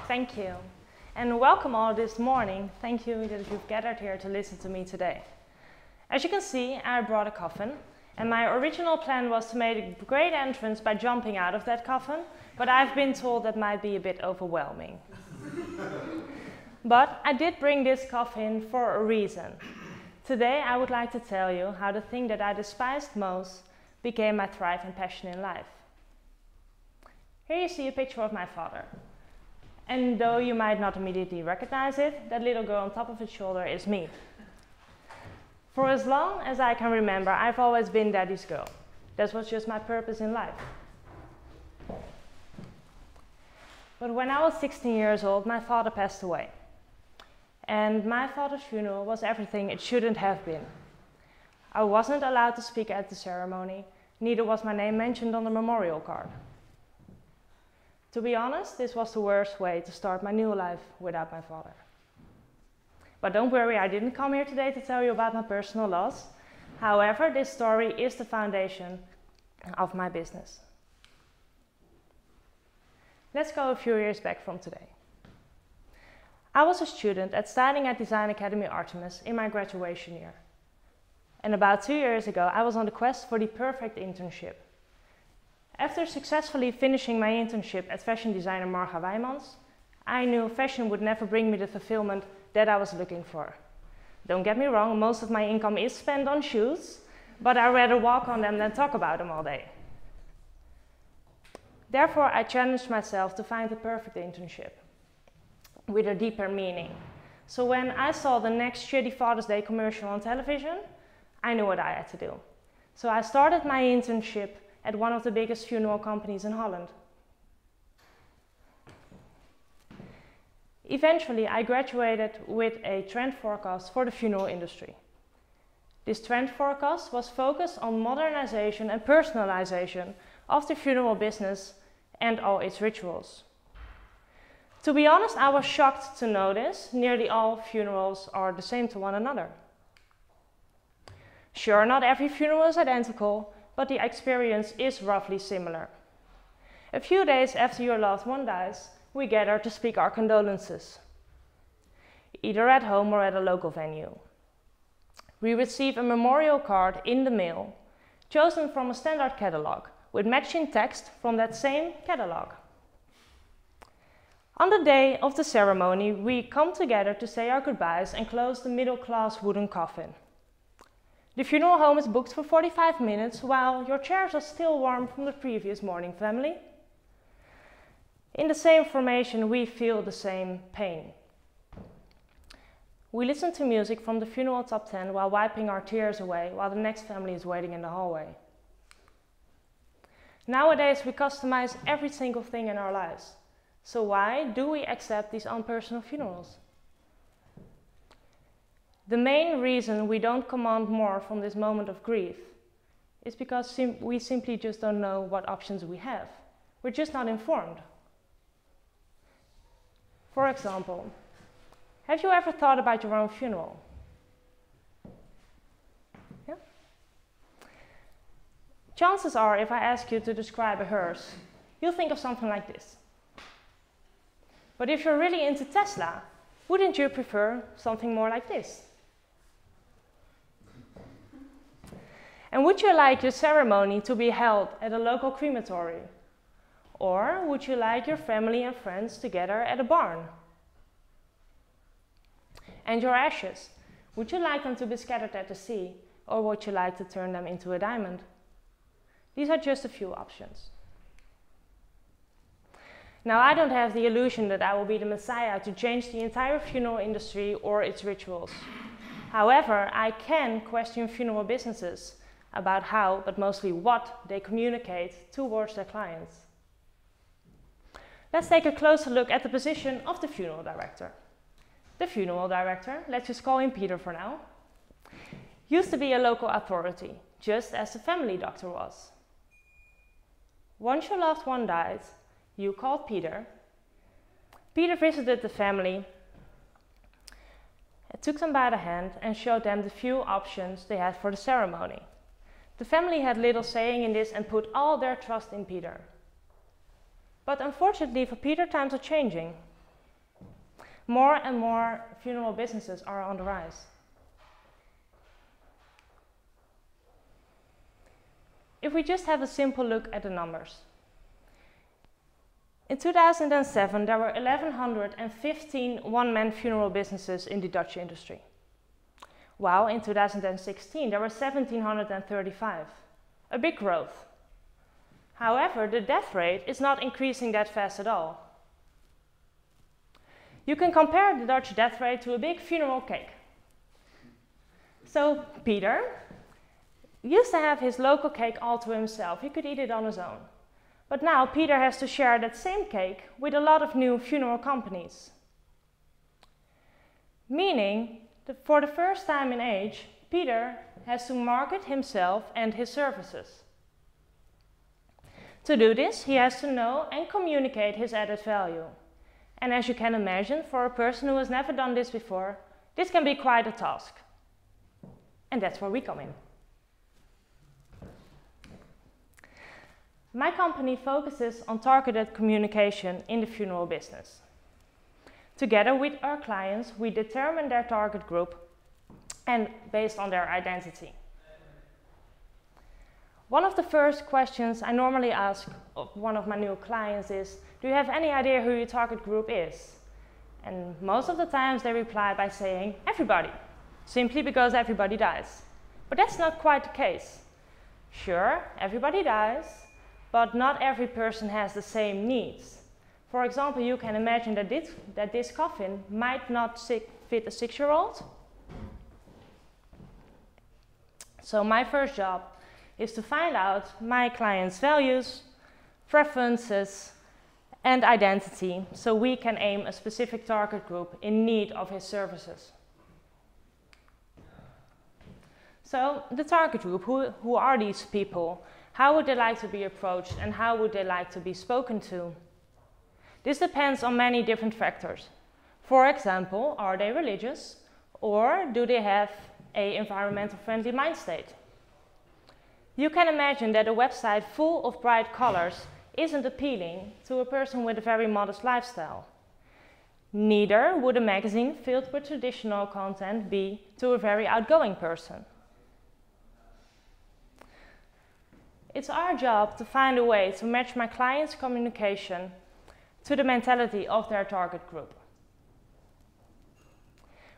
Thank you, and welcome all this morning. Thank you that you've gathered here to listen to me today. As you can see, I brought a coffin, and my original plan was to make a great entrance by jumping out of that coffin, but I've been told that might be a bit overwhelming. But I did bring this coffin for a reason. Today I would like to tell you how the thing that I despised most became my thrive and passion in life. Here you see a picture of my father. And though you might not immediately recognize it, that little girl on top of his shoulder is me. For as long as I can remember, I've always been Daddy's girl. That was just my purpose in life. But when I was 16 years old, my father passed away. And my father's funeral was everything it shouldn't have been. I wasn't allowed to speak at the ceremony, neither was my name mentioned on the memorial card. To be honest, this was the worst way to start my new life without my father. But don't worry, I didn't come here today to tell you about my personal loss. However, this story is the foundation of my business. Let's go a few years back from today. I was a student studying at Design Academy Artemis in my graduation year. And about 2 years ago, I was on the quest for the perfect internship. After successfully finishing my internship at fashion designer Marga Wijmans, I knew fashion would never bring me the fulfillment that I was looking for. Don't get me wrong, most of my income is spent on shoes, but I'd rather walk on them than talk about them all day. Therefore, I challenged myself to find the perfect internship with a deeper meaning. So when I saw the next shitty Father's Day commercial on television, I knew what I had to do. So I started my internship at one of the biggest funeral companies in Holland. Eventually, I graduated with a trend forecast for the funeral industry. This trend forecast was focused on modernization and personalization of the funeral business and all its rituals. To be honest, I was shocked to notice nearly all funerals are the same to one another. Sure, not every funeral is identical, but the experience is roughly similar. A few days after your loved one dies, we gather to speak our condolences, either at home or at a local venue. We receive a memorial card in the mail, chosen from a standard catalog, with matching text from that same catalog. On the day of the ceremony, we come together to say our goodbyes and close the middle-class wooden coffin. The funeral home is booked for 45 minutes, while your chairs are still warm from the previous morning, family. In the same formation, we feel the same pain. We listen to music from the funeral top 10 while wiping our tears away, while the next family is waiting in the hallway. Nowadays, we customize every single thing in our lives. So why do we accept these unpersonal funerals? The main reason we don't command more from this moment of grief is because we simply just don't know what options we have. We're just not informed. For example, have you ever thought about your own funeral? Yeah? Chances are, if I ask you to describe a hearse, you'll think of something like this. But if you're really into Tesla, wouldn't you prefer something more like this? And would you like your ceremony to be held at a local crematory? Or would you like your family and friends together at a barn? And your ashes, would you like them to be scattered at the sea? Or would you like to turn them into a diamond? These are just a few options. Now, I don't have the illusion that I will be the Messiah to change the entire funeral industry or its rituals. However, I can question funeral businesses about how, but mostly what, they communicate towards their clients. Let's take a closer look at the position of the funeral director. The funeral director, let's just call him Peter for now, used to be a local authority, just as the family doctor was. Once your loved one died, you called Peter. Peter visited the family, took them by the hand and showed them the few options they had for the ceremony. The family had little saying in this and put all their trust in Peter. But unfortunately for Peter, times are changing. More and more funeral businesses are on the rise. If we just have a simple look at the numbers. In 2007, there were 1,115 one-man funeral businesses in the Dutch industry. While in 2016, there were 1,735. A big growth. However, the death rate is not increasing that fast at all. You can compare the Dutch death rate to a big funeral cake. So Peter used to have his local cake all to himself. He could eat it on his own. But now Peter has to share that same cake with a lot of new funeral companies. Meaning that for the first time in age, Peter has to market himself and his services. To do this, he has to know and communicate his added value. And as you can imagine, for a person who has never done this before, this can be quite a task. And that's where we come in. My company focuses on targeted communication in the funeral business. Together with our clients, we determine their target group and based on their identity. One of the first questions I normally ask of one of my new clients is, do you have any idea who your target group is? And most of the times they reply by saying, everybody, simply because everybody dies. But that's not quite the case. Sure, everybody dies, but not every person has the same needs. For example, you can imagine that this coffin might not fit a 6-year-old. So my first job is to find out my client's values, preferences, and identity, so we can aim a specific target group in need of his services. So the target group, who are these people? How would they like to be approached and how would they like to be spoken to? This depends on many different factors. For example, are they religious or do they have an environmental friendly mind state? You can imagine that a website full of bright colors isn't appealing to a person with a very modest lifestyle. Neither would a magazine filled with traditional content be to a very outgoing person. It's our job to find a way to match my client's communication to the mentality of their target group.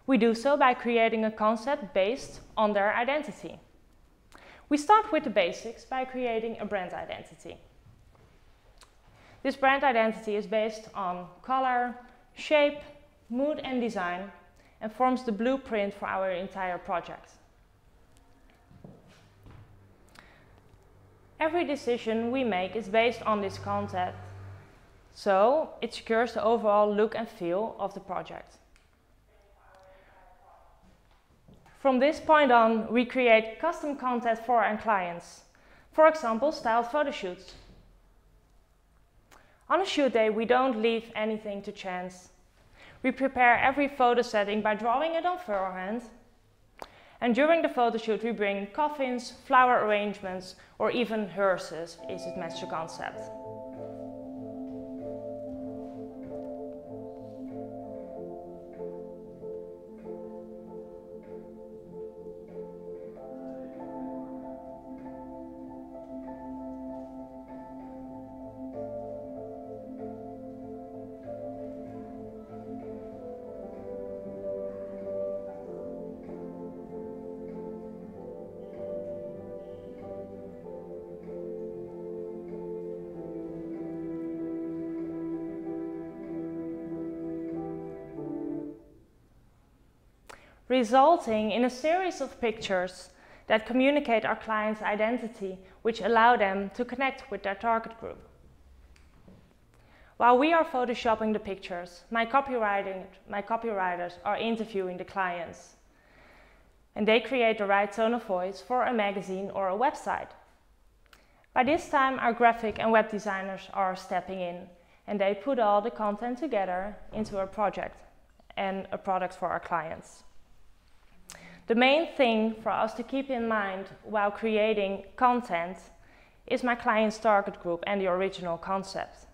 We do so by creating a concept based on their identity. We start with the basics by creating a brand identity. This brand identity is based on color, shape, mood and design and forms the blueprint for our entire project. Every decision we make is based on this concept, so it secures the overall look and feel of the project. From this point on, we create custom content for our clients. For example, styled photo shoots. On a shoot day, we don't leave anything to chance. We prepare every photo setting by drawing it on forehand. And during the photo shoot, we bring coffins, flower arrangements, or even hearses, if it matches the concept. resulting in a series of pictures that communicate our client's identity, which allow them to connect with their target group. While we are photoshopping the pictures, my copywriters are interviewing the clients, and they create the right tone of voice for a magazine or a website. By this time, our graphic and web designers are stepping in, and they put all the content together into a project and a product for our clients. The main thing for us to keep in mind while creating content is my client's target group and the original concept,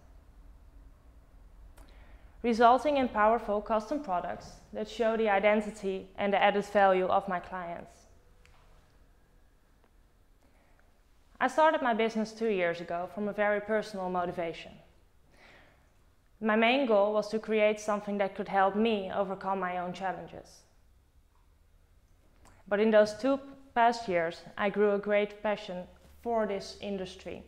resulting in powerful custom products that show the identity and the added value of my clients. I started my business 2 years ago from a very personal motivation. My main goal was to create something that could help me overcome my own challenges. But in those 2 past years, I grew a great passion for this industry.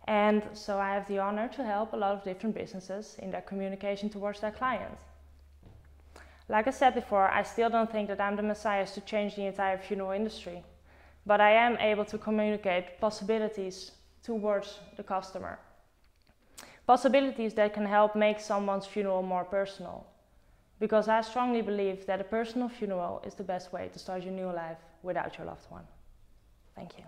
And so I have the honor to help a lot of different businesses in their communication towards their clients. Like I said before, I still don't think that I'm the messiah to change the entire funeral industry, but I am able to communicate possibilities towards the customer. Possibilities that can help make someone's funeral more personal. Because I strongly believe that a personal funeral is the best way to start your new life without your loved one. Thank you.